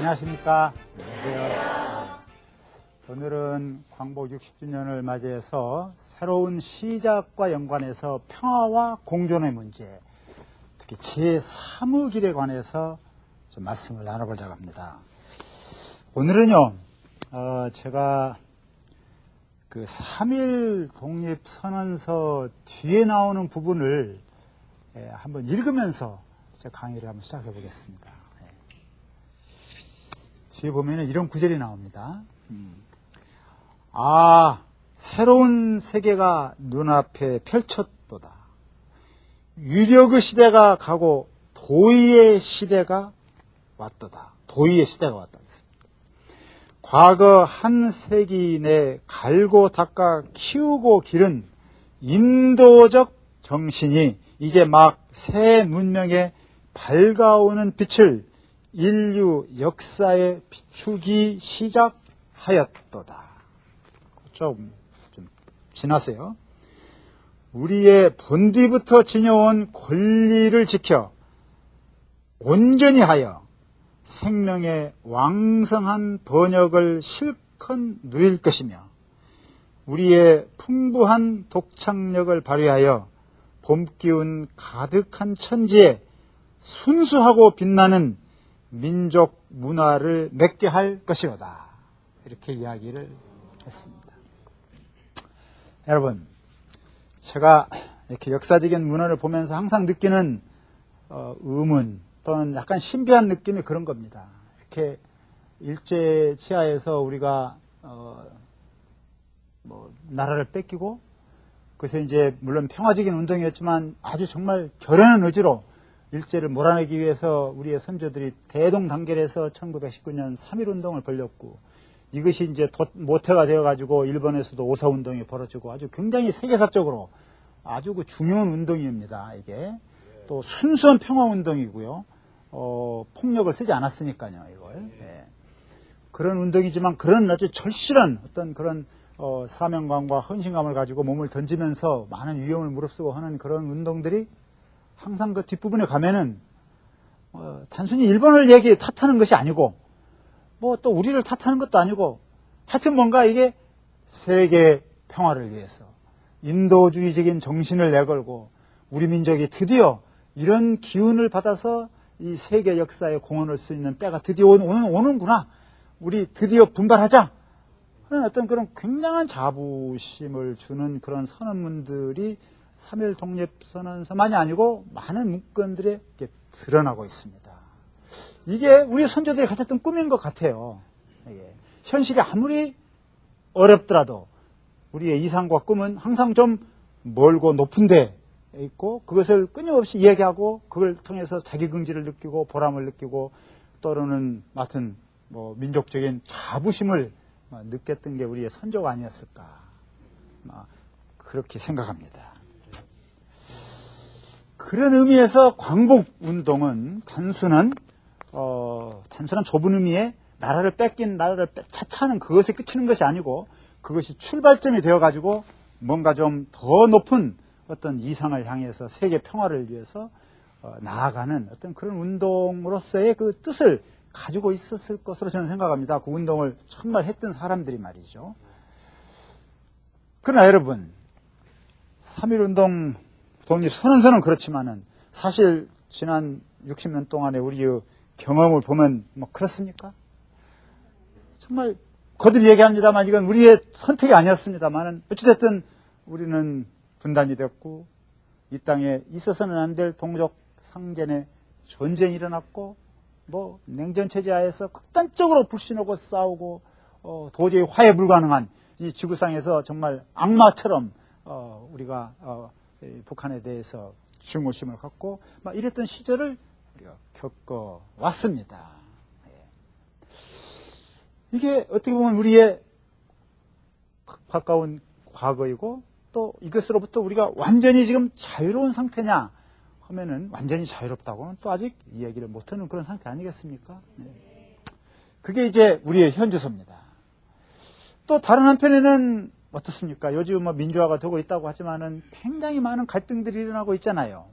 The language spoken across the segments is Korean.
안녕하십니까. 안녕하세요. 오늘은 광복 60주년을 맞이해서 새로운 시작과 연관해서 평화와 공존의 문제, 특히 제3의 길에 관해서 좀 말씀을 나눠보자고 합니다. 오늘은요, 제가 그 3.1 독립선언서 뒤에 나오는 부분을 한번 읽으면서 제 강의를 한번 시작해 보겠습니다. 뒤에 보면은 이런 구절이 나옵니다. 새로운 세계가 눈앞에 펼쳤도다. 유력의 시대가 가고 도의의 시대가 왔도다. 도의의 시대가 왔다. 과거 한 세기 내 갈고 닦아 키우고 기른 인도적 정신이 이제 막 새 문명에 밝아오는 빛을 인류 역사에 비추기 시작하였도다. 좀 지나세요. 우리의 본디부터 지녀온 권리를 지켜 온전히 하여 생명의 왕성한 번역을 실컷 누릴 것이며 우리의 풍부한 독창력을 발휘하여 봄기운 가득한 천지에 순수하고 빛나는 민족 문화를 맺게 할 것이로다. 이렇게 이야기를 했습니다. 여러분, 제가 이렇게 역사적인 문헌을 보면서 항상 느끼는 의문 또는 약간 신비한 느낌이 그런 겁니다. 이렇게 일제 치하에서 우리가 나라를 뺏기고 그래서 이제 물론 평화적인 운동이었지만 아주 정말 결연한 의지로 일제를 몰아내기 위해서 우리의 선조들이 대동단결해서 1919년 3.1운동을 벌였고 이것이 이제 모태가 되어가지고 일본에서도 오사운동이 벌어지고 아주 굉장히 세계사적으로 아주 그 중요한 운동입니다. 이게 또 순수한 평화운동이고요. 폭력을 쓰지 않았으니까요. 이걸 그런 운동이지만 그런 아주 절실한 어떤 그런 사명감과 헌신감을 가지고 몸을 던지면서 많은 위험을 무릅쓰고 하는 그런 운동들이 항상 그 뒷부분에 가면은 단순히 일본을 탓하는 것이 아니고 또 우리를 탓하는 것도 아니고 하여튼 뭔가 이게 세계 평화를 위해서 인도주의적인 정신을 내걸고 우리 민족이 드디어 이런 기운을 받아서 이 세계 역사에 공헌할 수 있는 때가 드디어 오는구나. 우리 드디어 분발하자. 하는 어떤 그런 굉장한 자부심을 주는 그런 선언문들이 3.1 독립선언서만이 아니고 많은 문건들에 드러나고 있습니다. 이게 우리 선조들이 가졌던 꿈인 것 같아요. 현실이 아무리 어렵더라도 우리의 이상과 꿈은 항상 좀 멀고 높은 데 있고 그것을 끊임없이 이야기하고 그걸 통해서 자기긍지를 느끼고 보람을 느끼고 또는 맡은 민족적인 자부심을 느꼈던 게 우리의 선조가 아니었을까 그렇게 생각합니다. 그런 의미에서 광복운동은 단순한 좁은 의미의 나라를 차차하는 그것에 그치는 것이 아니고 그것이 출발점이 되어가지고 뭔가 좀 더 높은 어떤 이상을 향해서 세계 평화를 위해서 나아가는 어떤 그런 운동으로서의 그 뜻을 가지고 있었을 것으로 저는 생각합니다. 그 운동을 정말 했던 사람들이 말이죠. 그러나 여러분, 3.1운동 독립선언서는 그렇지만은 사실 지난 60년 동안의 우리의 경험을 보면 그렇습니까? 정말 거듭 얘기합니다만 이건 우리의 선택이 아니었습니다만은 어찌됐든 우리는 분단이 됐고 이 땅에 있어서는 안 될 동족 상전의 전쟁이 일어났고 냉전체제 하에서 극단적으로 불신하고 싸우고 도저히 화해 불가능한 이 지구상에서 정말 악마처럼 우리가 북한에 대해서 증오심을 갖고 이랬던 시절을 우리가 겪어왔습니다. 이게 어떻게 보면 우리의 가까운 과거이고 또 이것으로부터 우리가 완전히 지금 자유로운 상태냐 하면은 완전히 자유롭다고는 또 아직 이야기를 못하는 그런 상태 아니겠습니까? 그게 이제 우리의 현주소입니다. 또 다른 한편에는 어떻습니까? 요즘 민주화가 되고 있다고 하지만은 굉장히 많은 갈등들이 일어나고 있잖아요.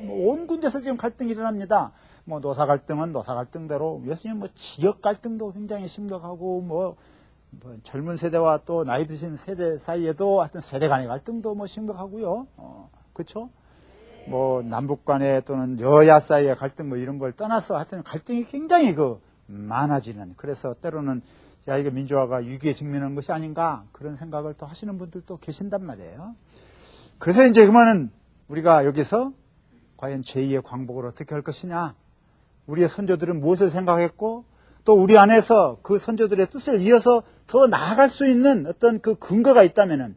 온 군데서 지금 갈등이 일어납니다. 뭐 노사 갈등은 노사 갈등대로 예수님 뭐 지역 갈등도 굉장히 심각하고 뭐 젊은 세대와 또 나이 드신 세대 사이에도 하여튼 세대 간의 갈등도 뭐 심각하고요. 그렇죠? 뭐 남북 간의 또는 여야 사이의 갈등 뭐 이런 걸 떠나서 하여튼 갈등이 굉장히 많아지는, 그래서 때로는 야 이거 민주화가 위기에 직면한 것이 아닌가 그런 생각을 또 하시는 분들도 계신단 말이에요. 그래서 이제 그러면은 우리가 여기서 과연 제2의 광복을 어떻게 할 것이냐, 우리의 선조들은 무엇을 생각했고 또 우리 안에서 그 선조들의 뜻을 이어서 더 나아갈 수 있는 어떤 그 근거가 있다면은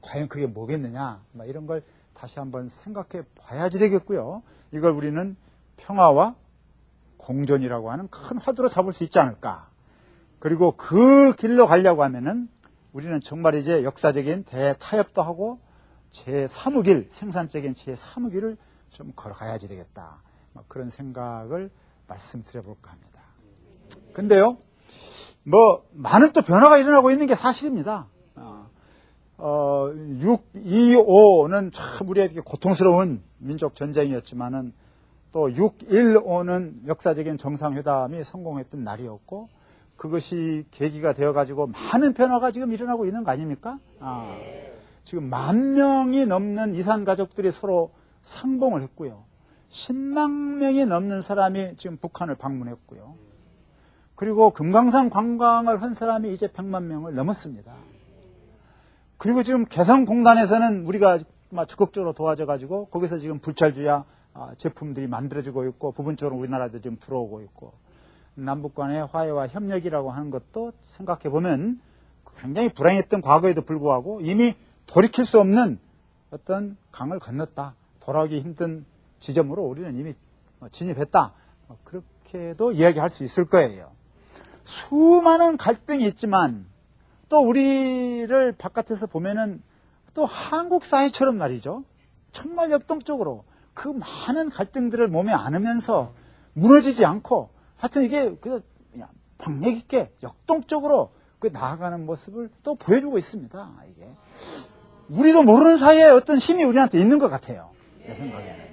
과연 그게 뭐겠느냐, 이런 걸 다시 한번 생각해 봐야지 되겠고요. 이걸 우리는 평화와 공존이라고 하는 큰 화두로 잡을 수 있지 않을까. 그리고 그 길로 가려고 하면은 우리는 정말 이제 역사적인 대타협도 하고 제3의 길, 생산적인 제3의 길을 좀 걸어가야지 되겠다. 그런 생각을 말씀드려 볼까 합니다. 근데요, 뭐 많은 또 변화가 일어나고 있는 게 사실입니다. 6.25는 참 우리에게 고통스러운 민족 전쟁이었지만은 또 6.15는 역사적인 정상회담이 성공했던 날이었고, 그것이 계기가 되어가지고 많은 변화가 지금 일어나고 있는 거 아닙니까? 지금 10,000명이 넘는 이산 가족들이 서로 상봉을 했고요. 10만 명이 넘는 사람이 지금 북한을 방문했고요. 그리고 금강산 관광을 한 사람이 이제 100만 명을 넘었습니다. 그리고 지금 개성공단에서는 우리가 적극적으로 도와줘가지고 거기서 지금 불철주야 제품들이 만들어지고 있고 부분적으로 우리나라도 지금 들어오고 있고, 남북 간의 화해와 협력이라고 하는 것도 생각해 보면 굉장히 불행했던 과거에도 불구하고 이미 돌이킬 수 없는 어떤 강을 건넜다, 돌아오기 힘든 지점으로 우리는 이미 진입했다, 그렇게도 이야기할 수 있을 거예요. 수많은 갈등이 있지만 또 우리를 바깥에서 보면은 또 한국 사회처럼 말이죠, 정말 역동적으로 그 많은 갈등들을 몸에 안으면서 무너지지 않고 하여튼 이게 박력 있게 역동적으로 나아가는 모습을 또 보여주고 있습니다. 이게 우리도 모르는 사이에 어떤 힘이 우리한테 있는 것 같아요. 내 생각에는.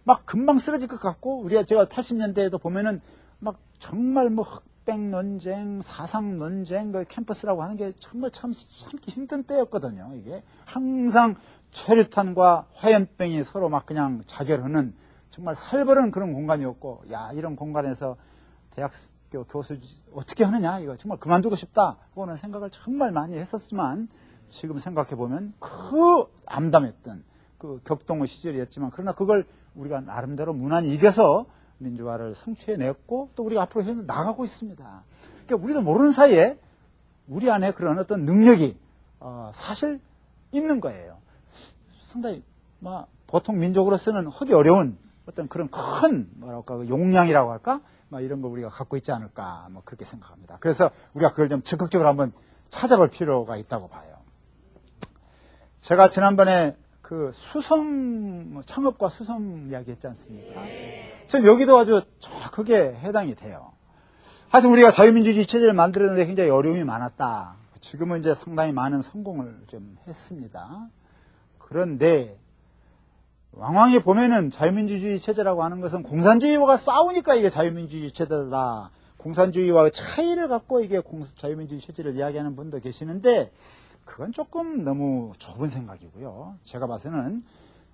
막 금방 쓰러질 것 같고, 제가 80년대에도 보면은 막 정말 뭐 흑백 논쟁, 사상 논쟁, 캠퍼스라고 하는 게 정말 참기 힘든 때였거든요. 이게 항상 최루탄과 화염병이 서로 막 그냥 자결하는 정말 살벌한 그런 공간이었고, 야, 이런 공간에서 대학교 교수 어떻게 하느냐, 이거 정말 그만두고 싶다 하고는 생각을 정말 많이 했었지만, 지금 생각해 보면 그 암담했던 그 격동의 시절이었지만, 그러나 그걸 우리가 나름대로 무난히 이겨서 민주화를 성취해냈고 또 우리가 앞으로 해 나가고 있습니다. 그러니까 우리도 모르는 사이에 우리 안에 그런 어떤 능력이 사실 있는 거예요. 상당히 보통 민족으로서는 하기 어려운 어떤 그런 큰 용량이라고 할까, 이런 걸 우리가 갖고 있지 않을까, 그렇게 생각합니다. 그래서 우리가 그걸 좀 적극적으로 한번 찾아볼 필요가 있다고 봐요. 제가 지난번에 그 창업과 수성 이야기 했지 않습니까? 전 여기도 아주 정확하게 해당이 돼요. 하여튼 우리가 자유민주주의 체제를 만들었는데 굉장히 어려움이 많았다. 지금은 이제 상당히 많은 성공을 좀 했습니다. 그런데 왕왕히 보면은 자유민주주의 체제라고 하는 것은 공산주의와 싸우니까 이게 자유민주주의 체제다, 공산주의와 차이를 갖고 이게 자유민주주의 체제를 이야기하는 분도 계시는데, 그건 조금 너무 좁은 생각이고요. 제가 봐서는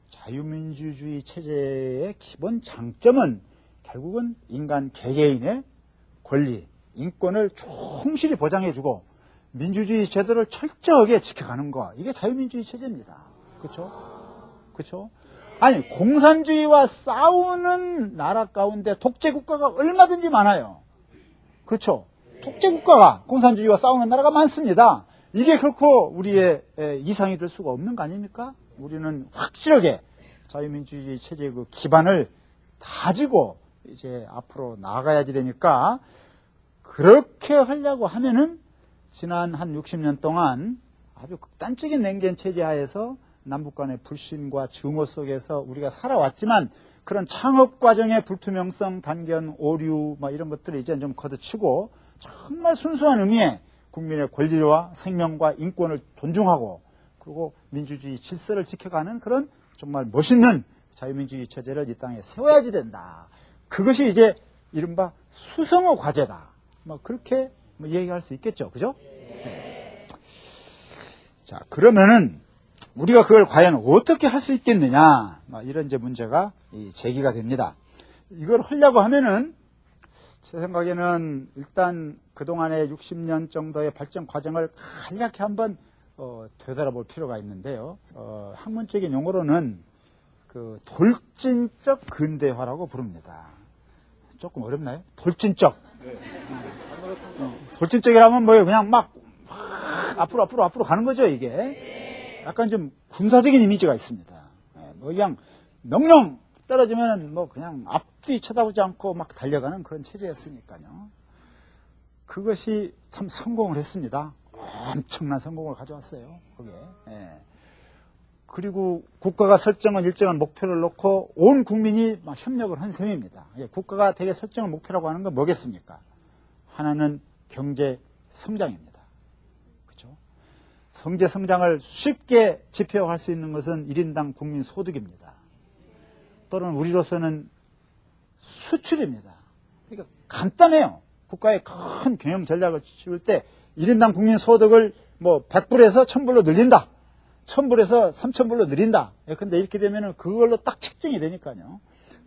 자유민주주의 체제의 기본 장점은 결국은 인간 개개인의 권리, 인권을 충실히 보장해주고 민주주의 제도를 철저하게 지켜가는 거, 이게 자유민주주의 체제입니다. 그렇죠? 그렇죠? 아니, 공산주의와 싸우는 나라 가운데 독재국가가 얼마든지 많아요. 그렇죠? 독재국가가 공산주의와 싸우는 나라가 많습니다. 이게 결코 우리의 이상이 될 수가 없는 거 아닙니까? 우리는 확실하게 자유민주주의 체제의 그 기반을 다지고 이제 앞으로 나아가야지 되니까, 그렇게 하려고 하면은 지난 한 60년 동안 아주 극단적인 냉전 체제 하에서 남북 간의 불신과 증오 속에서 우리가 살아왔지만, 그런 창업 과정의 불투명성, 단견, 오류 이런 것들을 이제 좀 걷어치고 정말 순수한 의미의 국민의 권리와 생명과 인권을 존중하고, 그리고 민주주의 질서를 지켜가는 그런 정말 멋있는 자유민주주의 체제를 이 땅에 세워야지 된다. 그것이 이제 이른바 수성어 과제다. 뭐 그렇게 뭐 얘기할 수 있겠죠. 그죠? 네. 자, 그러면은 우리가 그걸 과연 어떻게 할 수 있겠느냐. 이런 이제 문제가 제기가 됩니다. 이걸 하려고 하면은 제 생각에는 일단 그동안의 60년 정도의 발전 과정을 간략히 한번 되돌아볼 필요가 있는데요. 학문적인 용어로는 그 돌진적 근대화라고 부릅니다. 조금 어렵나요? 돌진적. 돌진적이라면 뭐예요? 그냥 막 앞으로 가는 거죠, 이게. 약간 좀 군사적인 이미지가 있습니다. 뭐 그냥 명령 떨어지면 뭐 그냥 앞뒤 쳐다보지 않고 막 달려가는 그런 체제였으니까요. 그것이 참 성공을 했습니다. 엄청난 성공을 가져왔어요, 그게. 예. 그리고 국가가 설정한 일정한 목표를 놓고 온 국민이 막 협력을 한 셈입니다. 예, 국가가 되게 설정한 목표라고 하는 건 뭐겠습니까? 하나는 경제 성장입니다. 그렇죠? 경제 성장을 쉽게 지표화할 수 있는 것은 1인당 국민 소득입니다. 또는 우리로서는 수출입니다. 그러니까 간단해요. 국가의 큰 경영 전략을 지을 때 1인당 국민 소득을 뭐 100불에서 1000불로 늘린다. 1000불에서 3000불로 늘린다. 근데 이렇게 되면은 그걸로 딱 측정이 되니까요.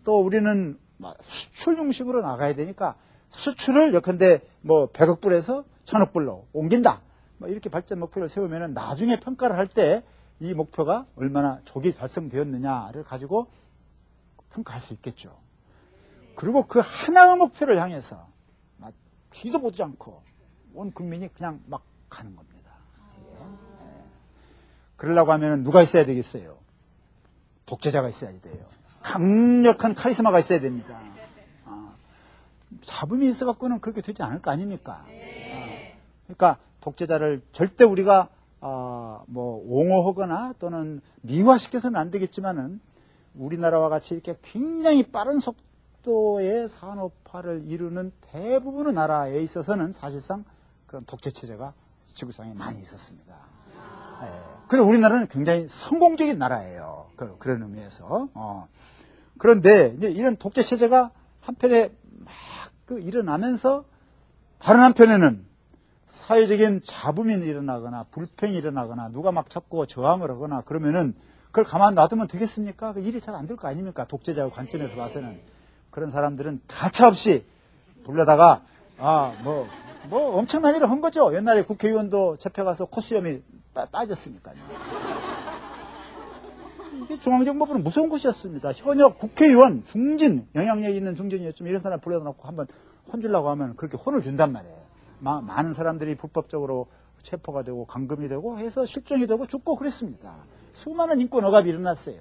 또 우리는 수출 중심으로 나가야 되니까 수출을 예컨대 뭐 100억 불에서 1000억 불로 옮긴다. 뭐 이렇게 발전 목표를 세우면은 나중에 평가를 할 때 이 목표가 얼마나 조기 달성되었느냐를 가지고 평가할 수 있겠죠. 그리고 그 하나의 목표를 향해서 막 뒤도 보지 않고 온 국민이 그냥 막 가는 겁니다. 그러려고 하면 누가 있어야 되겠어요? 독재자가 있어야 돼요. 강력한 카리스마가 있어야 됩니다. 잡음이 있어갖고는 그렇게 되지 않을 거 아닙니까? 그러니까 독재자를 절대 우리가 뭐 옹호하거나 또는 미화시켜서는 안 되겠지만은 우리나라와 같이 이렇게 굉장히 빠른 속도의 산업화를 이루는 대부분의 나라에 있어서는 사실상 그런 독재 체제가 지구상에 많이 있었습니다. 근데 우리나라는 굉장히 성공적인 나라예요. 그런 의미에서. 그런데 이제 이런 독재 체제가 한편에 막 일어나면서 다른 한편에는 사회적인 잡음이 일어나거나 불평이 일어나거나 누가 막 자꾸 저항을 하거나 그러면은 그걸 가만 놔두면 되겠습니까? 그 일이 잘 안 될 거 아닙니까? 독재자의 관점에서 봐서는. 그런 사람들은 가차없이 불러다가 뭐 엄청난 일을 한 거죠. 옛날에 국회의원도 잡혀가서 코수염이 빠졌으니까요. 이게 중앙정보부는 무서운 것이었습니다. 현역 국회의원, 중진, 영향력 있는 중진이었지만 이런 사람 불러다 놓고 한번 혼주려고 하면 그렇게 혼을 준단 말이에요. 많은 사람들이 불법적으로 체포가 되고 감금이 되고 해서 실종이 되고 죽고 그랬습니다. 수많은 인권 억압이 일어났어요.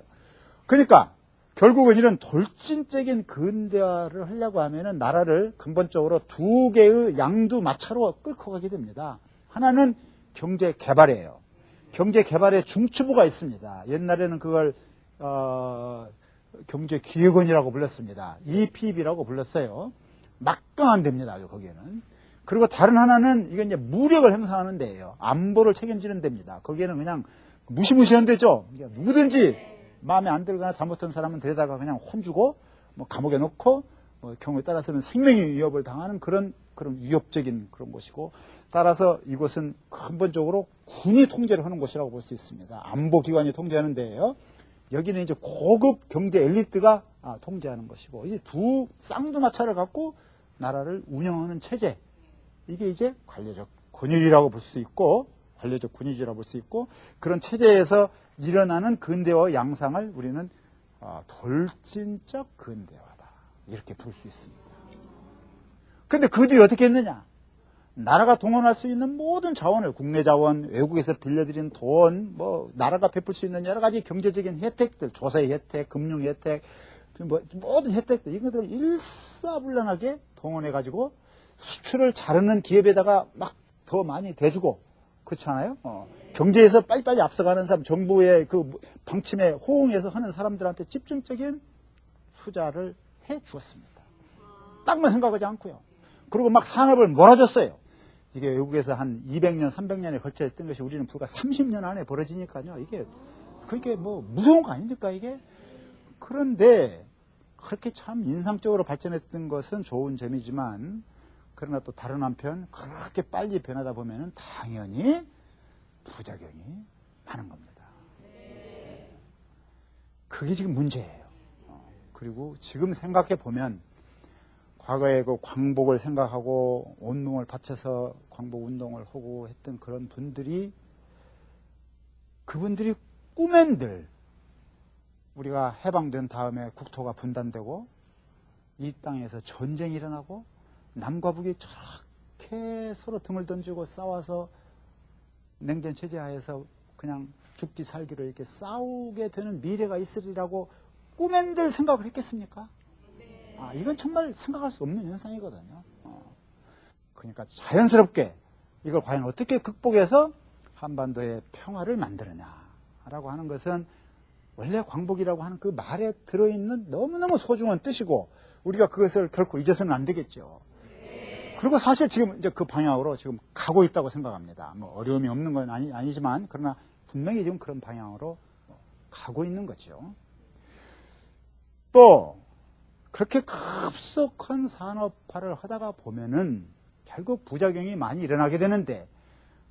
그러니까 결국은 이런 돌진적인 근대화를 하려고 하면은 나라를 근본적으로 두 개의 양두마차로 끌고 가게 됩니다. 하나는 경제 개발이에요. 경제 개발의 중추부가 있습니다. 옛날에는 그걸 경제기획원이라고 불렀습니다. EPB라고 불렀어요. 막강한 데입니다. 거기에는. 그리고 다른 하나는 이게 이제 무력을 행사하는 데예요. 안보를 책임지는 데입니다. 거기에는 그냥 무시무시한 데죠. 누구든지 마음에 안 들거나 잘못한 사람은 데려다가 그냥 혼주고 뭐 감옥에 넣고 뭐 경우에 따라서는 생명의 위협을 당하는 그런 위협적인 그런 곳이고, 따라서 이곳은 근본적으로 군이 통제를 하는 곳이라고 볼 수 있습니다. 안보기관이 통제하는 데예요. 여기는 이제 고급 경제 엘리트가 통제하는 것이고, 이제 두 쌍두마차를 갖고 나라를 운영하는 체제, 이게 이제 관료적 권위라고 볼 수 있고, 관료적 군위주라고 볼 수 있고, 그런 체제에서 일어나는 근대화 양상을 우리는 돌진적 근대화다, 이렇게 볼 수 있습니다. 근데 그 뒤에 어떻게 했느냐? 나라가 동원할 수 있는 모든 자원을, 국내 자원, 외국에서 빌려들인 돈, 뭐 나라가 베풀 수 있는 여러 가지 경제적인 혜택들, 조세 혜택, 금융 혜택, 뭐 모든 혜택들, 이것들을 일사불란하게 동원해가지고 수출을 자르는 기업에다가 막 더 많이 대주고, 그렇잖아요. 경제에서 빨리빨리 앞서가는 사람, 정부의 그 방침에 호응해서 하는 사람들한테 집중적인 투자를 해 주었습니다. 딴 건 생각하지 않고요. 그리고 막 산업을 몰아줬어요. 이게 외국에서 한 200년, 300년에 걸쳐 했던 것이 우리는 불과 30년 안에 벌어지니까요. 그게 뭐 무서운 거 아닙니까, 이게? 그런데 그렇게 참 인상적으로 발전했던 것은 좋은 점이지만, 그러나 또 다른 한편 그렇게 빨리 변하다 보면은 당연히 부작용이 많은 겁니다. 그게 지금 문제예요. 그리고 지금 생각해 보면 과거에 그 광복을 생각하고 온몸을 바쳐서 광복 운동을 하고 했던 그런 분들이, 그분들이 꿈엔들 우리가 해방된 다음에 국토가 분단되고 이 땅에서 전쟁이 일어나고 남과 북이 저렇게 서로 등을 던지고 싸워서 냉전 체제 하에서 그냥 죽기 살기로 이렇게 싸우게 되는 미래가 있으리라고 꿈엔들 생각을 했겠습니까? 이건 정말 생각할 수 없는 현상이거든요. 그러니까 자연스럽게 이걸 과연 어떻게 극복해서 한반도의 평화를 만드느냐라고 하는 것은 원래 광복이라고 하는 그 말에 들어있는 너무너무 소중한 뜻이고, 우리가 그것을 결코 잊어서는 안 되겠죠. 그리고 사실 지금 이제 그 방향으로 지금 가고 있다고 생각합니다. 뭐 어려움이 없는 건 아니지만, 그러나 분명히 지금 그런 방향으로 가고 있는 거죠. 또 그렇게 급속한 산업화를 하다가 보면은 결국 부작용이 많이 일어나게 되는데,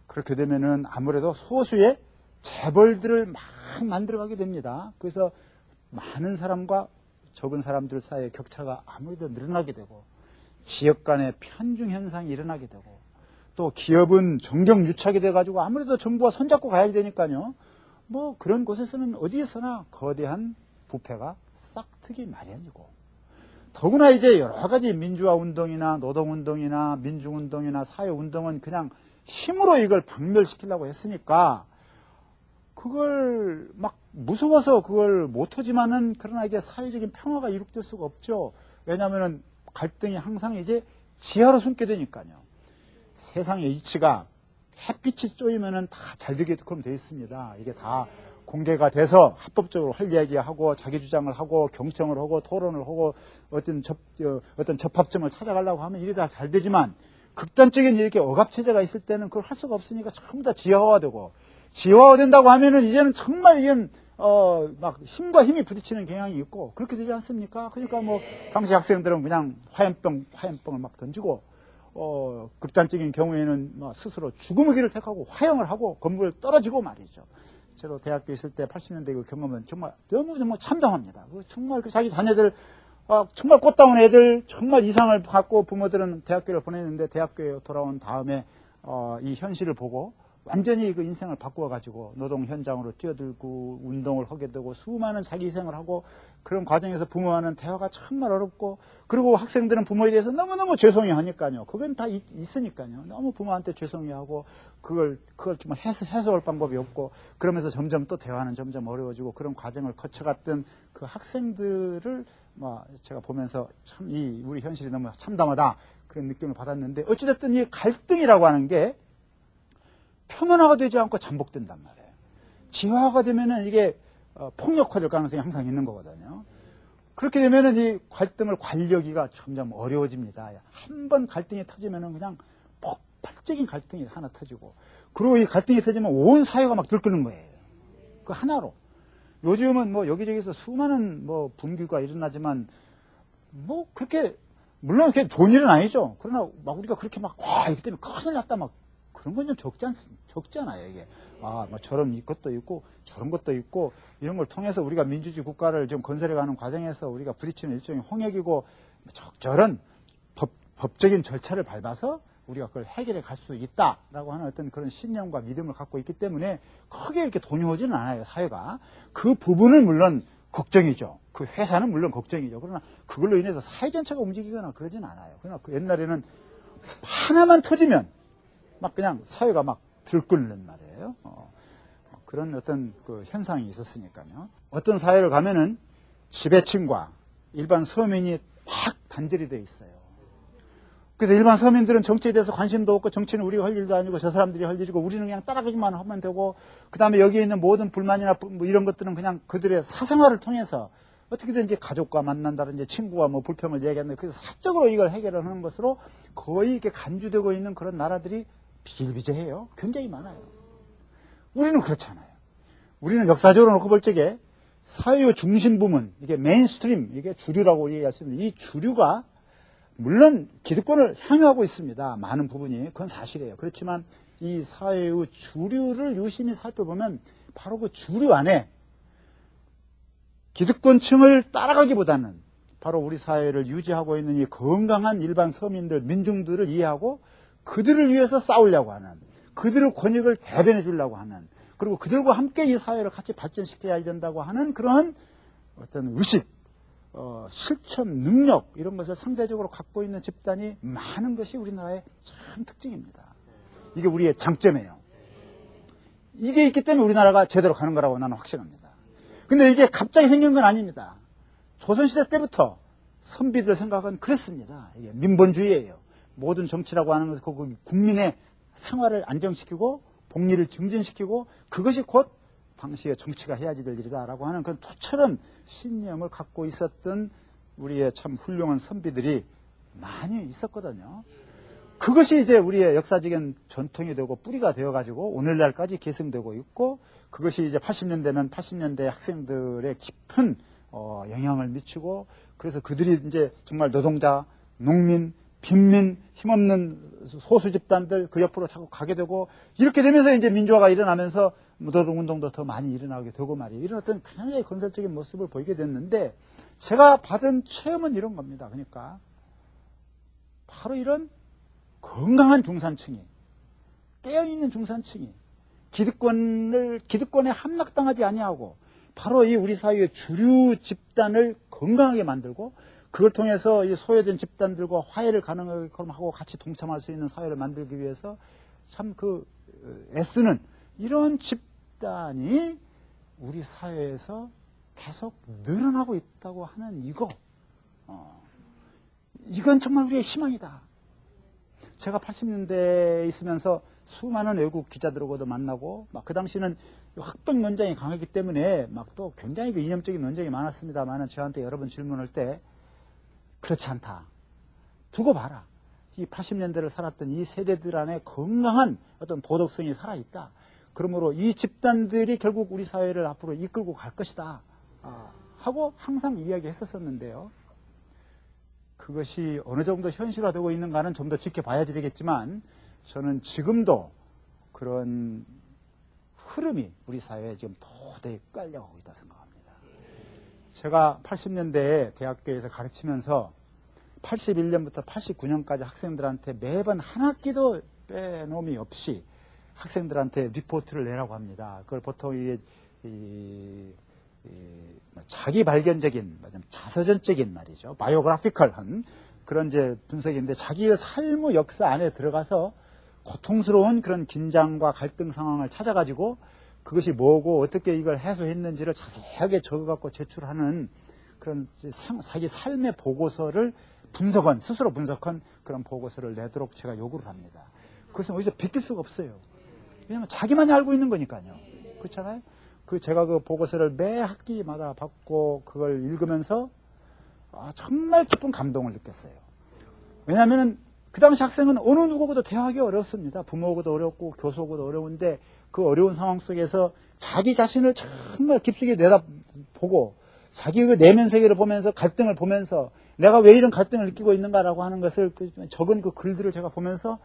그렇게 되면은 아무래도 소수의 재벌들을 막 만들어가게 됩니다. 그래서 많은 사람과 적은 사람들 사이의 격차가 아무래도 늘어나게 되고, 지역 간의 편중 현상이 일어나게 되고, 또 기업은 정경유착이 돼가지고 아무래도 정부가 손잡고 가야 되니까요. 뭐 그런 곳에서는 어디에서나 거대한 부패가 싹트기 마련이고, 더구나 이제 여러 가지 민주화 운동이나 노동 운동이나 민중 운동이나 사회 운동은 그냥 힘으로 이걸 박멸시키려고 했으니까 그걸 막 무서워서 그걸 못하지만은, 그러나 이게 사회적인 평화가 이룩될 수가 없죠. 왜냐하면은 갈등이 항상 이제 지하로 숨게 되니까요. 세상의 이치가 햇빛이 쪼이면은 다 잘 되게끔 되어 있습니다. 이게 다 공개가 돼서 합법적으로 할 이야기하고 자기 주장을 하고 경청을 하고 토론을 하고 어떤 접합점을 찾아가려고 하면 일이 다 잘 되지만, 극단적인 이렇게 억압체제가 있을 때는 그걸 할 수가 없으니까 전부 다 지하화되고, 지하화된다고 하면은 이제는 정말 이건 막 힘과 힘이 부딪히는 경향이 있고, 그렇게 되지 않습니까? 그러니까 뭐 당시 학생들은 그냥 화염병을 막 던지고, 극단적인 경우에는 막 스스로 죽음의 길을 택하고 화형을 하고 건물을 떨어지고 말이죠. 저도 대학교 있을 때 80년대 그 경험은 정말 너무 참담합니다. 정말 그 자기 자녀들, 정말 꽃다운 애들, 정말 이상을 갖고 부모들은 대학교를 보냈는데, 대학교에 돌아온 다음에 이 현실을 보고 완전히 그 인생을 바꾸어가지고 노동 현장으로 뛰어들고 운동을 하게 되고 수많은 자기 희생을 하고, 그런 과정에서 부모와는 대화가 정말 어렵고, 그리고 학생들은 부모에 대해서 너무너무 죄송해 하니까요. 그건 다 있으니까요. 너무 부모한테 죄송해 하고, 그걸 정말 해소할 방법이 없고, 그러면서 점점 또 대화는 점점 어려워지고, 그런 과정을 거쳐갔던 그 학생들을 제가 보면서 참 우리 현실이 너무 참담하다, 그런 느낌을 받았는데, 어찌됐든 이 갈등이라고 하는 게 평온화가 되지 않고 잠복된단 말이에요. 지화가 되면은 이게 폭력화될 가능성이 항상 있는 거거든요. 그렇게 되면은 이 갈등을 관리하기가 점점 어려워집니다. 한번 갈등이 터지면은 그냥 폭발적인 갈등이 하나 터지고, 그리고 이 갈등이 터지면 온 사회가 막 들끓는 거예요. 그 하나로. 요즘은 뭐 여기저기서 수많은 뭐 분규가 일어나지만, 뭐 그렇게 물론 그게 좋은 일은 아니죠. 그러나 막 우리가 그렇게 이기 때문에 큰일 났다 그런 건 좀 적잖아요, 이게. 뭐 저런 이것도 있고, 저런 것도 있고, 이런 걸 통해서 우리가 민주주의 국가를 좀 건설해가는 과정에서 우리가 부딪히는 일종의 홍역이고, 적절한 법적인 절차를 밟아서 우리가 그걸 해결해 갈 수 있다라고 하는 어떤 그런 신념과 믿음을 갖고 있기 때문에 크게 이렇게 동요하지는 않아요, 사회가. 그 부분은 물론 걱정이죠. 그 회사는 물론 걱정이죠. 그러나 그걸로 인해서 사회 전체가 움직이거나 그러진 않아요. 그러나 그 옛날에는 하나만 터지면 그냥 사회가 들끓는 말이에요. 그런 어떤 그 현상이 있었으니까요. 어떤 사회를 가면은 지배층과 일반 서민이 확 단절이 되어 있어요. 그래서 일반 서민들은 정치에 대해서 관심도 없고, 정치는 우리가 할 일도 아니고 저 사람들이 할 일이고, 우리는 그냥 따라가기만 하면 되고, 그 다음에 여기에 있는 모든 불만이나 뭐 이런 것들은 그냥 그들의 사생활을 통해서 어떻게든지 가족과 만난다든지 친구와 뭐 불평을 얘기하는데, 그래서 사적으로 이걸 해결하는 것으로 거의 이렇게 간주되고 있는 그런 나라들이 비일비재해요. 굉장히 많아요. 우리는 그렇잖아요. 우리는 역사적으로 놓고 볼 적에 사회의 중심 부문, 이게 메인스트림, 이게 주류라고 얘기할 수 있는데 이 주류가 물론 기득권을 향유하고 있습니다. 많은 부분이. 그건 사실이에요. 그렇지만 이 사회의 주류를 유심히 살펴보면 바로 그 주류 안에 기득권층을 따라가기보다는 바로 우리 사회를 유지하고 있는 이 건강한 일반 서민들, 민중들을 이해하고 그들을 위해서 싸우려고 하는, 그들의 권익을 대변해 주려고 하는, 그리고 그들과 함께 이 사회를 같이 발전시켜야 된다고 하는 그런 어떤 의식, 실천, 능력 이런 것을 상대적으로 갖고 있는 집단이 많은 것이 우리나라의 참 특징입니다. 이게 우리의 장점이에요. 이게 있기 때문에 우리나라가 제대로 가는 거라고 나는 확신합니다. 근데 이게 갑자기 생긴 건 아닙니다. 조선시대 때부터 선비들 생각은 그랬습니다. 이게 민본주의예요. 모든 정치라고 하는 것은 그 국민의 생활을 안정시키고 복리를 증진시키고 그것이 곧 당시의 정치가 해야지 될 일이다라고 하는 그런 투철한 신념을 갖고 있었던 우리의 참 훌륭한 선비들이 많이 있었거든요. 그것이 이제 우리의 역사적인 전통이 되고 뿌리가 되어가지고 오늘날까지 계승되고 있고 그것이 이제 80년대면 80년대 학생들의 깊은 영향을 미치고 그래서 그들이 이제 정말 노동자, 농민, 빈민, 힘없는 소수 집단들 그 옆으로 자꾸 가게 되고 이렇게 되면서 이제 민주화가 일어나면서 노동운동도 더 많이 일어나게 되고 말이에요. 이런 어떤 굉장히 건설적인 모습을 보이게 됐는데 제가 받은 체험은 이런 겁니다. 그러니까 바로 이런 건강한 중산층이 깨어있는 중산층이 기득권에 함락당하지 아니하고 바로 이 우리 사회의 주류 집단을 건강하게 만들고 그걸 통해서 이 소외된 집단들과 화해를 가능하고 같이 동참할 수 있는 사회를 만들기 위해서 참 애쓰는 이런 집단이 우리 사회에서 계속 늘어나고 있다고 하는 이건 정말 우리의 희망이다. 제가 80년대에 있으면서 수많은 외국 기자들하고도 만나고 막 그 당시는 학백 논쟁이 강하기 때문에 막 또 굉장히 이념적인 논쟁이 많았습니다만은 저한테 여러 번 질문할 때 그렇지 않다. 두고 봐라. 이 80년대를 살았던 이 세대들 안에 건강한 어떤 도덕성이 살아있다. 그러므로 이 집단들이 결국 우리 사회를 앞으로 이끌고 갈 것이다. 하고 항상 이야기했었는데요. 그것이 어느 정도 현실화되고 있는가는 좀 더 지켜봐야지 되겠지만 저는 지금도 그런 흐름이 우리 사회에 지금 도저히 깔려가고 있다 생각합니다. 제가 80년대에 대학교에서 가르치면서 81년부터 89년까지 학생들한테 매번 한 학기도 빼놓음이 없이 학생들한테 리포트를 내라고 합니다. 그걸 보통 자기 발견적인, 자서전적인 말이죠. 바이오그래피컬한 그런 이제 분석인데 자기의 삶의 역사 안에 들어가서 고통스러운 그런 긴장과 갈등 상황을 찾아가지고 그것이 뭐고 어떻게 이걸 해소했는지를 자세하게 적어갖고 제출하는 그런 자기 삶의 보고서를 스스로 분석한 그런 보고서를 내도록 제가 요구를 합니다. 그것은 어디서 베낄 수가 없어요. 왜냐하면 자기만이 알고 있는 거니까요. 그렇잖아요? 제가 그 보고서를 매 학기마다 받고 그걸 읽으면서 정말 깊은 감동을 느꼈어요. 왜냐하면 그 당시 학생은 어느 누구보다 대화하기 어렵습니다. 부모하고도 어렵고 교수하고도 어려운데 그 어려운 상황 속에서 자기 자신을 정말 깊숙이 내다보고 자기의 그 내면 세계를 보면서 갈등을 보면서 내가 왜 이런 갈등을 느끼고 있는가라고 하는 것을 적은 그 글들을 제가 보면서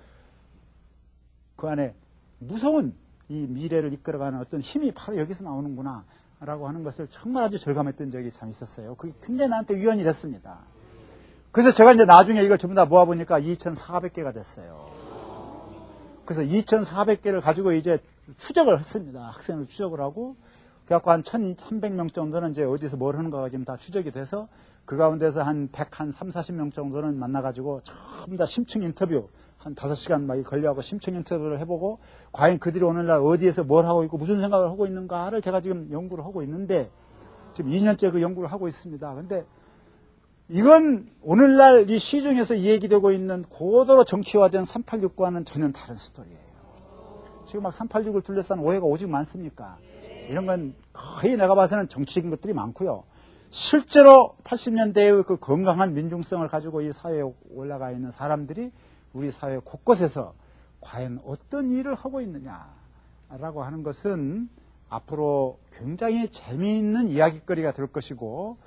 그 안에 무서운 이 미래를 이끌어가는 어떤 힘이 바로 여기서 나오는구나 라고 하는 것을 정말 아주 절감했던 적이 참 있었어요. 그게 굉장히 나한테 위안이 됐습니다. 그래서 제가 이제 나중에 이걸 전부 다 모아보니까 2,400개가 됐어요. 그래서 2,400개를 가지고 이제 추적을 했습니다. 학생을 추적을 하고 그래갖고 한 1,300명 정도는 이제 어디서 뭘 하는가가 지금 다 추적이 돼서 그 가운데서 한 40명 정도는 만나가지고 전부 다 심층 인터뷰 한 5시간 막 걸려가고 심층 인터뷰를 해보고 과연 그들이 오늘날 어디에서 뭘 하고 있고 무슨 생각을 하고 있는가를 제가 지금 연구를 하고 있는데 지금 2년째 그 연구를 하고 있습니다. 근데 이건 오늘날 이 시중에서 얘기되고 있는 고도로 정치화된 386과는 전혀 다른 스토리예요. 지금 막 386을 둘러싼 오해가 오직 많습니까? 이런 건 거의 내가 봐서는 정치적인 것들이 많고요. 실제로 80년대의 그 건강한 민중성을 가지고 이 사회에 올라가 있는 사람들이 우리 사회 곳곳에서 과연 어떤 일을 하고 있느냐라고 하는 것은 앞으로 굉장히 재미있는 이야기거리가 될 것이고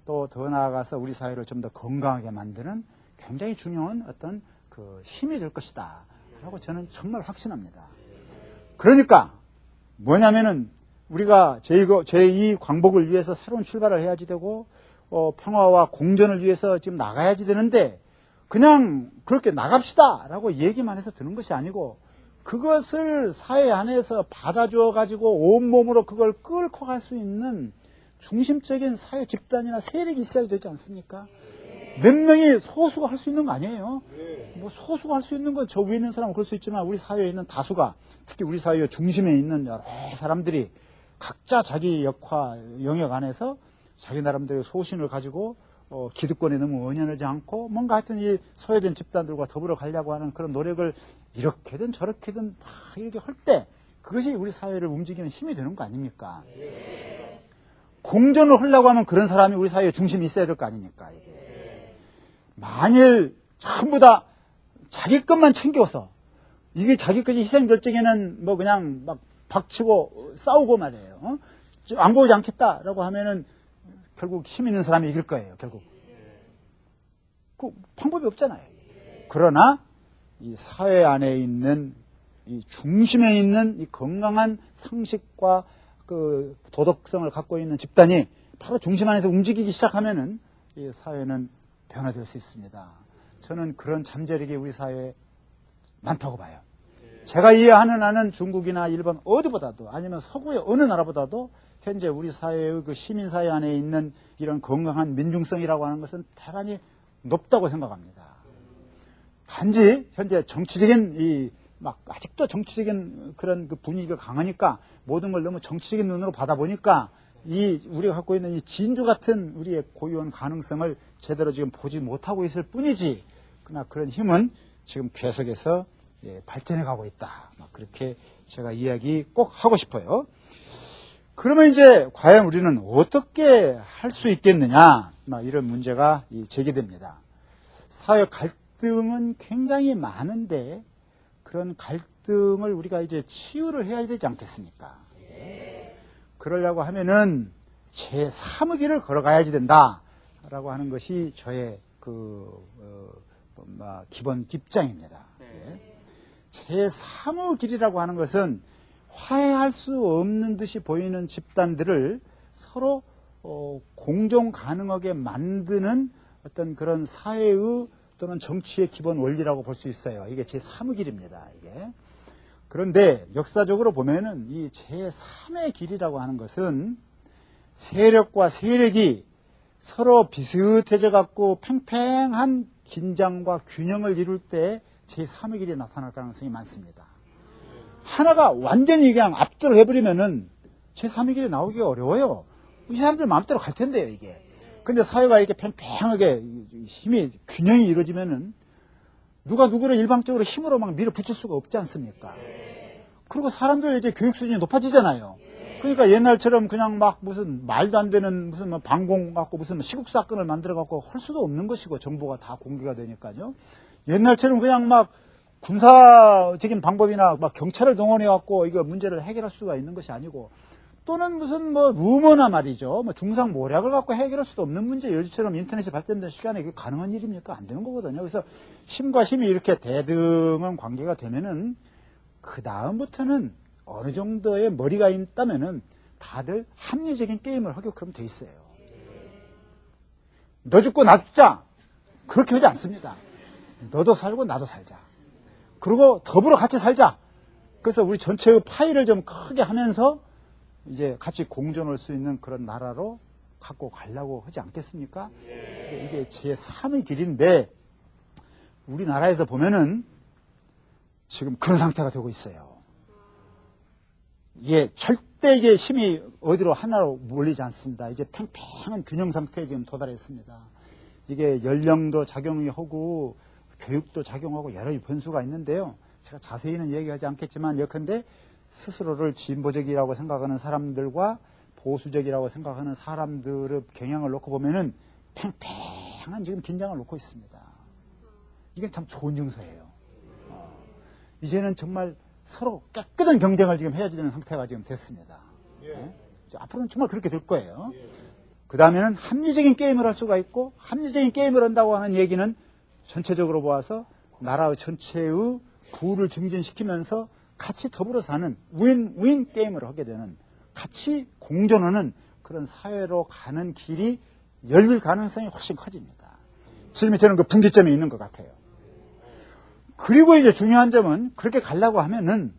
또 더 나아가서 우리 사회를 좀 더 건강하게 만드는 굉장히 중요한 어떤 그 힘이 될 것이다 라고 저는 정말 확신합니다. 그러니까 뭐냐면은 우리가 제2 광복을 위해서 새로운 출발을 해야지 되고 평화와 공존을 위해서 지금 나가야지 되는데 그냥 그렇게 나갑시다 라고 얘기만 해서 되는 것이 아니고 그것을 사회 안에서 받아주어 가지고 온몸으로 그걸 끌고 갈 수 있는 중심적인 사회 집단이나 세력이 있어야 되지 않습니까? 몇 명이 소수가 할 수 있는 거 아니에요? 뭐 소수가 할 수 있는 건 저 위에 있는 사람은 그럴 수 있지만 우리 사회에 있는 다수가 특히 우리 사회의 중심에 있는 여러 사람들이 각자 자기 영역 안에서 자기 나름대로 소신을 가지고 기득권에 너무 언연하지 않고 뭔가 하여튼 이 소외된 집단들과 더불어 가려고 하는 그런 노력을 이렇게든 저렇게든 막 이렇게 할 때 그것이 우리 사회를 움직이는 힘이 되는 거 아닙니까? 공존을 하려고 하면 그런 사람이 우리 사회의 중심이 있어야 될 거 아닙니까? 이게. 만일 전부 다 자기 것만 챙겨서 이게 자기 것이 희생될 적에는 뭐 그냥 막 박치고 싸우고 말이에요. 안 보이지 않겠다라고 하면은 결국 힘 있는 사람이 이길 거예요. 결국. 그 방법이 없잖아요. 그러나 이 사회 안에 있는 이 중심에 있는 이 건강한 상식과 그 도덕성을 갖고 있는 집단이 바로 중심 안에서 움직이기 시작하면은 이 사회는 변화될 수 있습니다. 저는 그런 잠재력이 우리 사회에 많다고 봐요. 제가 이해하는 한은 중국이나 일본 어디보다도 아니면 서구의 어느 나라보다도 현재 우리 사회의 그 시민사회 안에 있는 이런 건강한 민중성이라고 하는 것은 대단히 높다고 생각합니다. 단지 현재 정치적인 아직도 정치적인 그런 그 분위기가 강하니까 모든 걸 너무 정치적인 눈으로 받아보니까 우리가 갖고 있는 이 진주 같은 우리의 고유한 가능성을 제대로 지금 보지 못하고 있을 뿐이지, 그러나 그런 힘은 지금 계속해서 발전해 가고 있다. 그렇게 제가 이야기 꼭 하고 싶어요. 그러면 이제 과연 우리는 어떻게 할 수 있겠느냐, 이런 문제가 제기됩니다. 사회 갈등은 굉장히 많은데 그런 갈등을 우리가 이제 치유를 해야 되지 않겠습니까? 그러려고 하면은 제3의 길을 걸어가야지 된다라고 하는 것이 저의 기본 입장입니다. 제3의 길이라고 하는 것은 화해할 수 없는 듯이 보이는 집단들을 서로 공존 가능하게 만드는 어떤 그런 사회의 또는 정치의 기본 원리라고 볼 수 있어요. 이게 제3의 길입니다. 이게. 그런데 역사적으로 보면은 이 제3의 길이라고 하는 것은 세력과 세력이 서로 비슷해져 갖고 팽팽한 긴장과 균형을 이룰 때 제3의 길이 나타날 가능성이 많습니다. 하나가 완전히 그냥 압도를 해버리면은 제3의 길이 나오기가 어려워요. 이 사람들 마음대로 갈 텐데요, 이게. 근데 사회가 이렇게 팽팽하게 균형이 이루어지면은 누가 누구를 일방적으로 힘으로 막 밀어붙일 수가 없지 않습니까? 그리고 사람들 이제 교육 수준이 높아지잖아요. 그러니까 옛날처럼 그냥 막 무슨 말도 안 되는 무슨 방공 갖고 무슨 시국 사건을 만들어 갖고 할 수도 없는 것이고, 정보가 다 공개가 되니까요. 옛날처럼 그냥 막 군사적인 방법이나 막 경찰을 동원해 갖고 이거 문제를 해결할 수가 있는 것이 아니고, 또는 무슨 루머나 말이죠. 중상모략을 갖고 해결할 수도 없는 문제, 요즘처럼 인터넷이 발전된 시간에 그게 가능한 일입니까? 안 되는 거거든요. 그래서 힘과 힘이 이렇게 대등한 관계가 되면은 그 다음부터는 어느 정도의 머리가 있다면은 다들 합리적인 게임을 하게끔 돼 있어요. 너 죽고 나 죽자, 그렇게 하지 않습니다. 너도 살고 나도 살자. 그리고 더불어 같이 살자. 그래서 우리 전체의 파이를 좀 크게 하면서 이제 같이 공존할 수 있는 그런 나라로 갖고 가려고 하지 않겠습니까? 이게 제3의 길인데 우리나라에서 보면은 지금 그런 상태가 되고 있어요. 이게 절대 이게 힘이 어디로 하나로 몰리지 않습니다. 이제 팽팽한 균형 상태에 지금 도달했습니다. 이게 연령도 작용이 하고 교육도 작용하고 여러 변수가 있는데요. 제가 자세히는 얘기하지 않겠지만 예컨대 스스로를 진보적이라고 생각하는 사람들과 보수적이라고 생각하는 사람들의 경향을 놓고 보면은 팽팽한 지금 긴장을 놓고 있습니다. 이게 참 좋은 증서예요. 이제는 정말 서로 깨끗한 경쟁을 지금 해야 되는 상태가 지금 됐습니다. 앞으로는 정말 그렇게 될 거예요. 그 다음에는 합리적인 게임을 할 수가 있고, 합리적인 게임을 한다고 하는 얘기는 전체적으로 보아서 나라 전체의 부를 증진시키면서 같이 더불어 사는 윈윈 게임을 하게 되는, 같이 공존하는 그런 사회로 가는 길이 열릴 가능성이 훨씬 커집니다. 지금 저는 그 분기점이 있는 것 같아요. 그리고 이제 중요한 점은 그렇게 가려고 하면은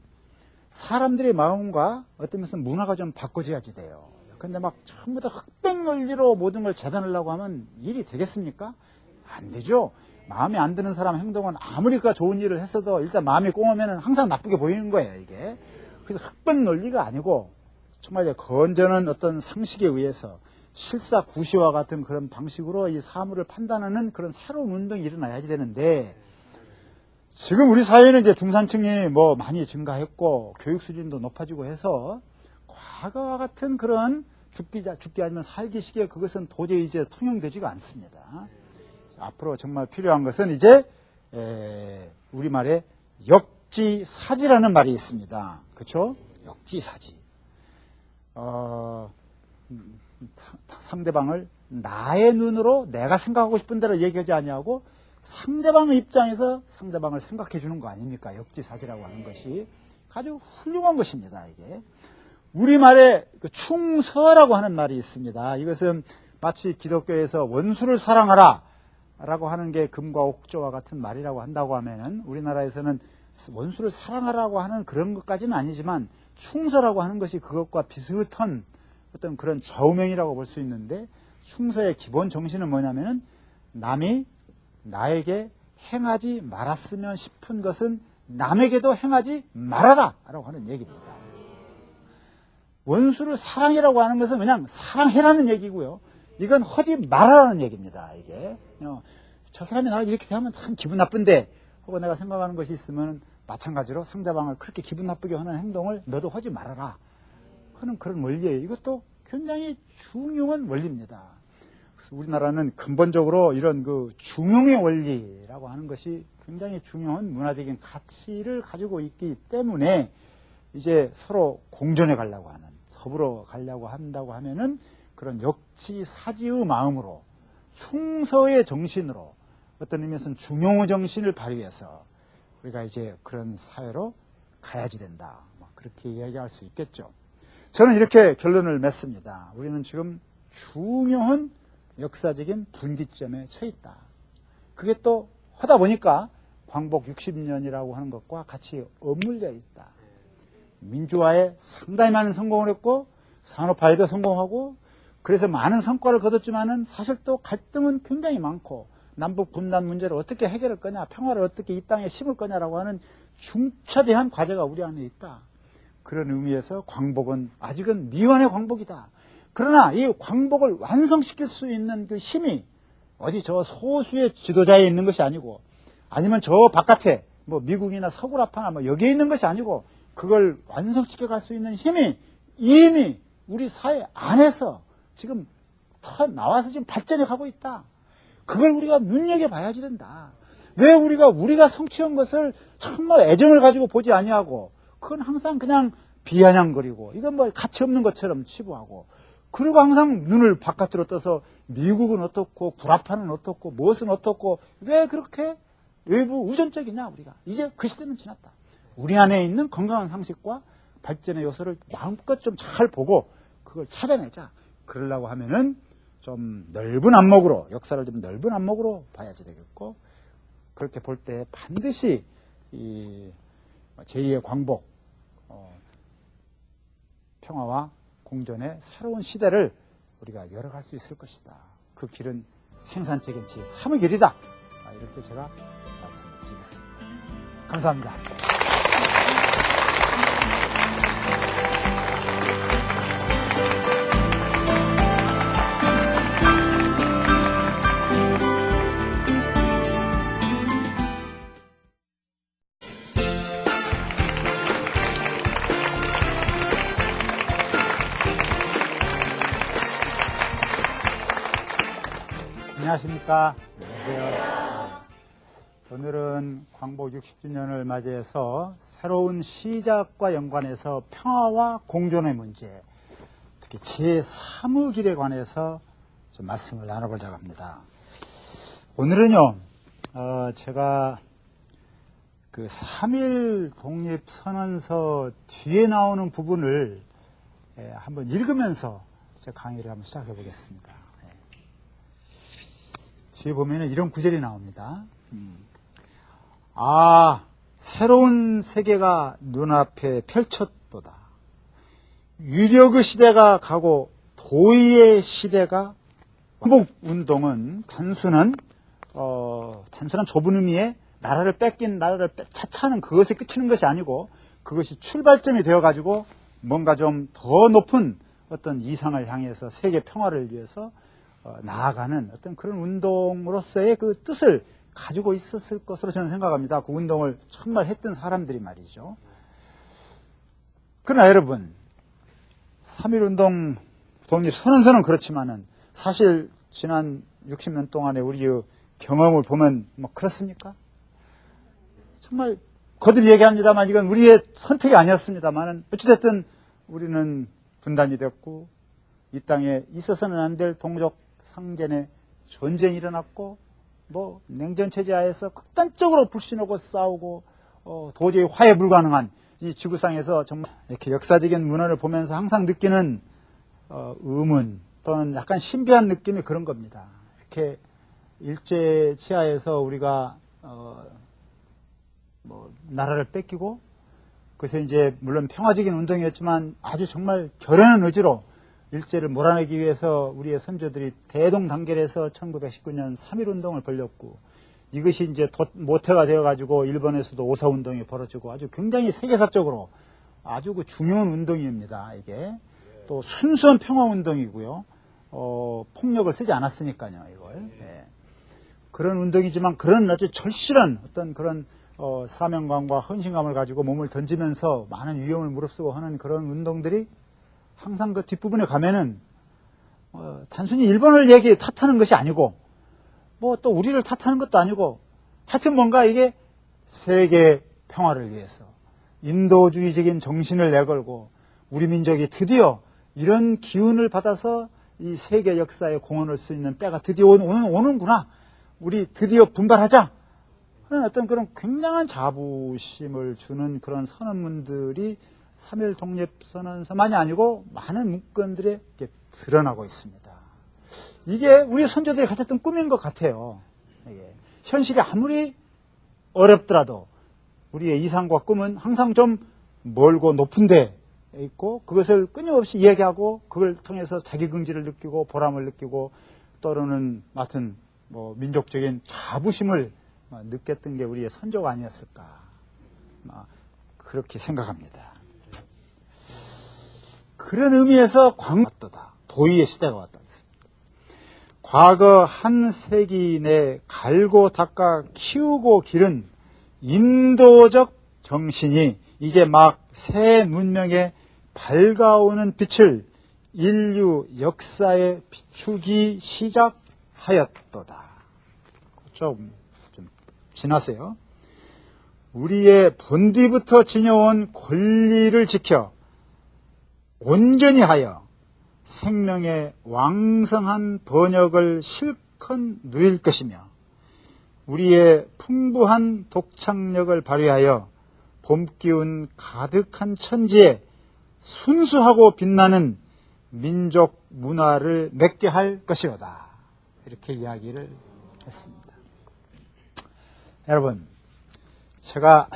사람들의 마음과 어떤 면에서 문화가 좀 바꿔져야지 돼요. 근데 막 전부 다 흑백 논리로 모든 걸 재단하려고 하면 일이 되겠습니까? 안 되죠. 마음에 안 드는 사람 행동은 아무리 그가 좋은 일을 했어도 일단 마음이 꽁하면 항상 나쁘게 보이는 거예요, 이게. 그래서 흑백 논리가 아니고 정말 이제 건전한 어떤 상식에 의해서 실사구시와 같은 그런 방식으로 이 사물을 판단하는 그런 새로운 운동이 일어나야지 되는데, 지금 우리 사회는 이제 중산층이 뭐 많이 증가했고 교육 수준도 높아지고 해서 과거와 같은 그런 죽기 아니면 살기 시기에 그것은 도저히 이제 통용되지가 않습니다. 앞으로 정말 필요한 것은 이제 우리말에 역지사지라는 말이 있습니다. 그렇죠? 역지사지. 상대방을 나의 눈으로 내가 생각하고 싶은 대로 얘기하지 아니하고 상대방의 입장에서 상대방을 생각해 주는 거 아닙니까? 역지사지라고 하는 것이 아주 훌륭한 것입니다. 이게 우리말에 그 충서라고 하는 말이 있습니다. 이것은 마치 기독교에서 원수를 사랑하라 라고 하는 게 금과 옥조와 같은 말이라고 한다고 하면은, 우리나라에서는 원수를 사랑하라고 하는 그런 것까지는 아니지만 충서라고 하는 것이 그것과 비슷한 어떤 그런 좌우명이라고 볼 수 있는데, 충서의 기본 정신은 뭐냐면은 남이 나에게 행하지 말았으면 싶은 것은 남에게도 행하지 말아라 라고 하는 얘기입니다. 원수를 사랑이라고 하는 것은 그냥 사랑해라는 얘기고요. 이건 하지 말아라는 얘기입니다. 이게 저 사람이 나를 이렇게 대하면 참 기분 나쁜데 하고 내가 생각하는 것이 있으면 마찬가지로 상대방을 그렇게 기분 나쁘게 하는 행동을 너도 하지 말아라 하는 그런 원리예요. 이것도 굉장히 중요한 원리입니다. 그래서 우리나라는 근본적으로 이런 그 중용의 원리라고 하는 것이 굉장히 중요한 문화적인 가치를 가지고 있기 때문에 이제 서로 공존해 가려고 하는, 더불어 가려고 한다고 하면은 그런 역지사지의 마음으로, 충서의 정신으로, 어떤 의미에서는 중용의 정신을 발휘해서 우리가 이제 그런 사회로 가야지 된다. 그렇게 이야기할 수 있겠죠. 저는 이렇게 결론을 맺습니다. 우리는 지금 중요한 역사적인 분기점에 처해 있다. 그게 또 하다 보니까 광복 60년이라고 하는 것과 같이 엇물려 있다. 민주화에 상당히 많은 성공을 했고 산업화에도 성공하고 그래서 많은 성과를 거뒀지만은 사실 또 갈등은 굉장히 많고, 남북 분단 문제를 어떻게 해결할 거냐, 평화를 어떻게 이 땅에 심을 거냐라고 하는 중차대한 과제가 우리 안에 있다. 그런 의미에서 광복은 아직은 미완의 광복이다. 그러나 이 광복을 완성시킬 수 있는 그 힘이 어디 저 소수의 지도자에 있는 것이 아니고, 아니면 저 바깥에 뭐 미국이나 서구라파나 뭐 여기에 있는 것이 아니고, 그걸 완성시켜 갈 수 있는 힘이 이미 우리 사회 안에서 지금 더 나와서 지금 발전해 가고 있다. 그걸 우리가 눈여겨봐야지 된다. 왜 우리가 성취한 것을 정말 애정을 가지고 보지 아니하고, 그건 항상 그냥 비아냥거리고, 이건 뭐 가치 없는 것처럼 치부하고, 그리고 항상 눈을 바깥으로 떠서 미국은 어떻고 구라파는 어떻고 무엇은 어떻고, 왜 그렇게 외부 우선적이냐. 우리가 이제 그 시대는 지났다. 우리 안에 있는 건강한 상식과 발전의 요소를 마음껏 좀 잘 보고 그걸 찾아내자. 그러려고 하면은 좀 넓은 안목으로, 역사를 좀 넓은 안목으로 봐야지 되겠고, 그렇게 볼 때 반드시 이 제2의 광복, 평화와 공존의 새로운 시대를 우리가 열어갈 수 있을 것이다. 그 길은 생산 책임치 삶의 길이다. 이렇게 제가 말씀드리겠습니다. 감사합니다. 안녕하십니까. 안녕하세요. 오늘은 광복 60주년을 맞이해서 새로운 시작과 연관해서 평화와 공존의 문제, 제3의 관해서 좀 말씀을 나눠보자고 합니다. 오늘은요, 제가 그 3.1 독립선언서 뒤에 나오는 부분을 한번 읽으면서 제 강의를 한번 시작해 보겠습니다. 뒤에 보면은 이런 구절이 나옵니다. 새로운 세계가 눈앞에 펼쳤도다. 유력의 시대가 가고 도의의 시대가 한복운동은 단순한 좁은 의미의 나라를 차차하는 그것에 그치는 것이 아니고 그것이 출발점이 되어가지고 뭔가 좀 더 높은 어떤 이상을 향해서 세계 평화를 위해서 나아가는 어떤 그런 운동으로서의 그 뜻을 가지고 있었을 것으로 저는 생각합니다. 그 운동을 정말 했던 사람들이 말이죠. 그러나 여러분, 3.1운동 독립선언서는 그렇지만은 사실 지난 60년 동안의 우리의 경험을 보면 뭐 그렇습니까? 정말 거듭 얘기합니다만 이건 우리의 선택이 아니었습니다만은 어찌됐든 우리는 분단이 됐고 이 땅에 있어서는 안 될 동족 상전의 전쟁이 일어났고 뭐 냉전체제 하에서 극단적으로 불신하고 싸우고 도저히 화해 불가능한 이 지구상에서 정말 이렇게 역사적인 문헌을 보면서 항상 느끼는 의문 또는 약간 신비한 느낌이 그런 겁니다. 이렇게 일제 치하에서 우리가 나라를 뺏기고 그래서 이제 물론 평화적인 운동이었지만 아주 정말 결연한 의지로 일제를 몰아내기 위해서 우리의 선조들이 대동단결해서 1919년 3.1운동을 벌였고 이것이 이제 모태가 되어가지고 일본에서도 오사운동이 벌어지고 아주 굉장히 세계사적으로 아주 그 중요한 운동입니다. 이게 또 순수한 평화운동이고요. 폭력을 쓰지 않았으니까요. 이걸 그런 운동이지만 그런 아주 절실한 어떤 그런 사명감과 헌신감을 가지고 몸을 던지면서 많은 위험을 무릅쓰고 하는 그런 운동들이 항상 그 뒷부분에 가면은 단순히 일본을 탓하는 것이 아니고 뭐 또 우리를 탓하는 것도 아니고 하여튼 뭔가 이게 세계 평화를 위해서 인도주의적인 정신을 내걸고 우리 민족이 드디어 이런 기운을 받아서 이 세계 역사에 공헌할 수 있는 때가 드디어 오는구나. 우리 드디어 분발하자. 하는 어떤 그런 굉장한 자부심을 주는 그런 선언문들이 3.1 독립선언서만이 아니고 많은 문건들에 드러나고 있습니다. 이게 우리 선조들이 가졌던 꿈인 것 같아요. 현실이 아무리 어렵더라도 우리의 이상과 꿈은 항상 좀 멀고 높은 데 있고 그것을 끊임없이 이야기하고 그걸 통해서 자기긍지를 느끼고 보람을 느끼고 또는 맡은 민족적인 자부심을 느꼈던 게 우리의 선조가 아니었을까 그렇게 생각합니다. 그런 의미에서 광도다. 도의의 시대가 왔다. 과거 한 세기 내 갈고 닦아 키우고 기른 인도적 정신이 이제 막 새 문명에 밝아오는 빛을 인류 역사에 비추기 시작하였도다. 좀 지나세요. 우리의 본디부터 지녀온 권리를 지켜 온전히 하여 생명의 왕성한 번역을 실컷 누릴 것이며 우리의 풍부한 독창력을 발휘하여 봄기운 가득한 천지에 순수하고 빛나는 민족 문화를 맺게 할 것이로다. 이렇게 이야기를 했습니다. 여러분, 제가